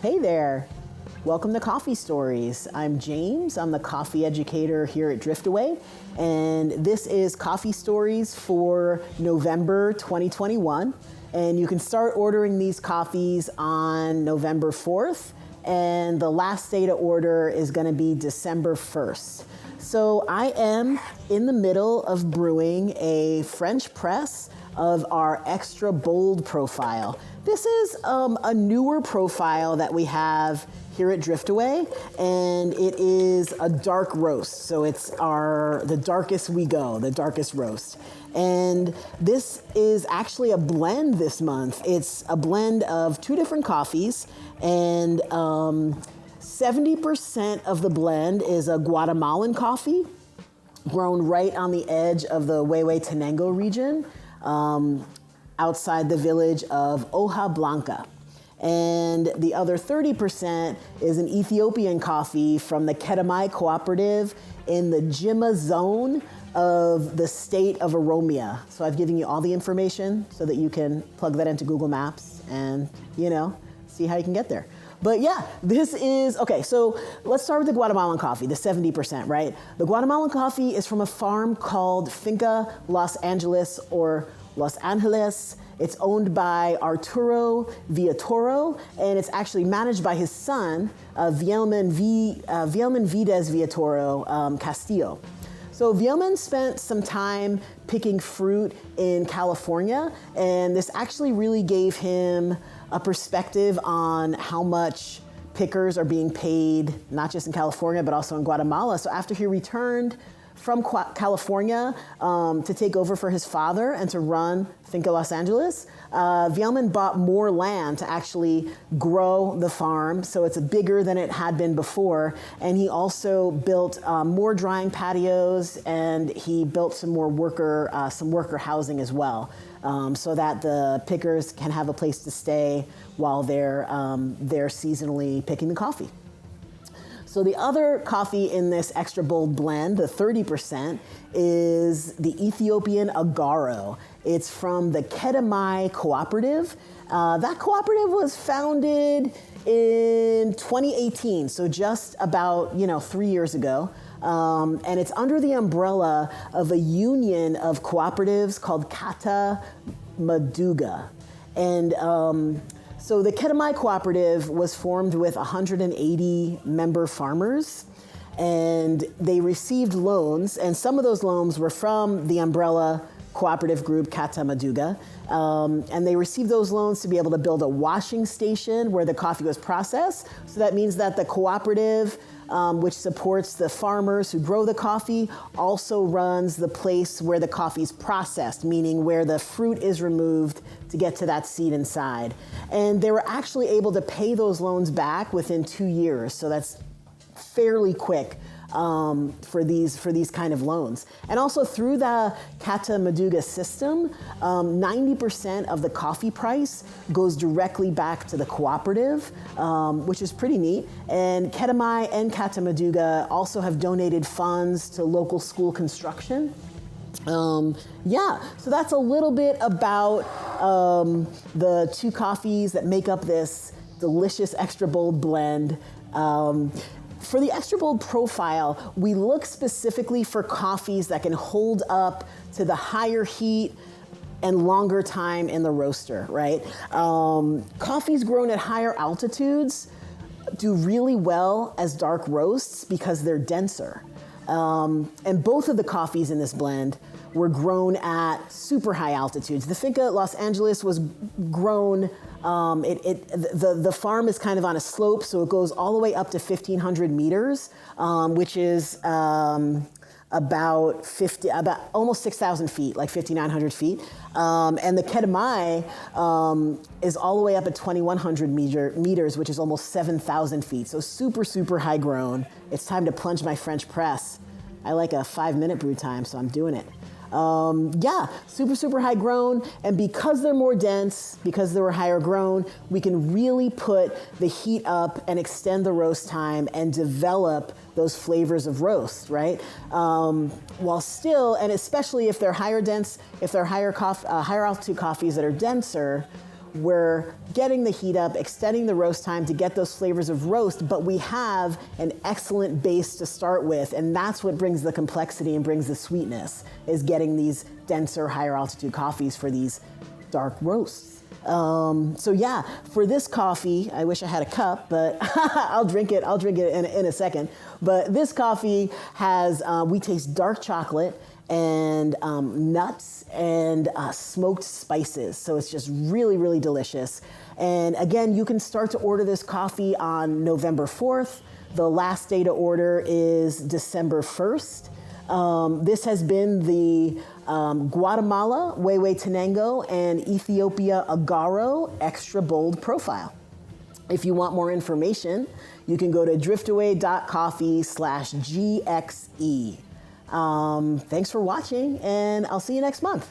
Hey there. Welcome to Coffee Stories. I'm James. I'm the coffee educator here at Driftaway, and this is Coffee Stories for November 2021. And you can start ordering these coffees on November 4th, and the last day to order is going to be December 1st. So I am in the middle of brewing a French press of our XBold profile. This is a newer profile that we have here at Driftaway, and it is a dark roast. So it's the darkest we go, the darkest roast. And this is actually a blend this month. It's a blend of two different coffees, and 70% of the blend is a Guatemalan coffee grown right on the edge of the Huehuetenango region, outside the village of Hoja Blanca. And the other 30% is an Ethiopian coffee from the Kedemai Cooperative in the Jimma zone of the state of Oromia. So I've given you all the information so that you can plug that into Google Maps and, see how you can get there. But yeah, this is, okay, so let's start with the Guatemalan coffee, the 70%, right? The Guatemalan coffee is from a farm called Finca Los Angeles or Los Angeles. It's owned by Arturo Villatoro, and it's actually managed by his son, Vielman Vides Villatoro Castillo. So Vielman spent some time picking fruit in California, and this actually really gave him a perspective on how much pickers are being paid, not just in California, but also in Guatemala. So after he returned from California to take over for his father and to run Finca Los Angeles, Vielman bought more land to actually grow the farm, so it's bigger than it had been before. And he also built more drying patios, and he built some more worker housing as well, so that the pickers can have a place to stay while they're seasonally picking the coffee. So the other coffee in this XBold blend, the 30%, is the Ethiopian Agaro. It's from the Kedemai Cooperative. That cooperative was founded in 2018, so just about 3 years ago. And it's under the umbrella of a union of cooperatives called Kata Maduga. And so the Kedemai Cooperative was formed with 180 member farmers, and they received loans, and some of those loans were from the umbrella cooperative group Kata Maduga, and they received those loans to be able to build a washing station where the coffee was processed. So that means that the cooperative, which supports the farmers who grow the coffee, also runs the place where the coffee is processed, meaning where the fruit is removed to get to that seed inside. And they were actually able to pay those loans back within 2 years. So that's fairly quick for these kind of loans. And also through the Kata Maduga system, 90% of the coffee price goes directly back to the cooperative, which is pretty neat. And Kedemai and Kata Maduga also have donated funds to local school construction. So that's a little bit about the two coffees that make up this delicious XBold blend. For the XBold profile, we look specifically for coffees that can hold up to the higher heat and longer time in the roaster, right? Coffees grown at higher altitudes do really well as dark roasts because they're denser. And both of the coffees in this blend were grown at super high altitudes. The Finca Los Angeles was grown, the farm is kind of on a slope, so it goes all the way up to 1,500 meters, which is about almost 6,000 feet, like 5,900 feet. And the Kedemai is all the way up at 2,100 meters, which is almost 7,000 feet. So super, super high grown. It's time to plunge my French press. I like a 5-minute brew time, so I'm doing it. Super, super high grown. And because they're more dense, because they were higher grown, we can really put the heat up and extend the roast time and develop those flavors of roast, right? While still, and especially if they're higher altitude coffees that are denser, we're getting the heat up, extending the roast time to get those flavors of roast, but we have an excellent base to start with, and that's what brings the complexity and brings the sweetness, is getting these denser, higher altitude coffees for these dark roasts. So yeah, for this coffee, I wish I had a cup, but I'll drink it in a second. But this coffee has, we taste dark chocolate and nuts and smoked spices. So it's just really, really delicious. And again, you can start to order this coffee on November 4th. The last day to order is December 1st. This has been the Guatemala Huehuetenango and Ethiopia Agaro Extra Bold Profile. If you want more information, you can go to driftaway.coffee/GXE. Thanks for watching, and I'll see you next month.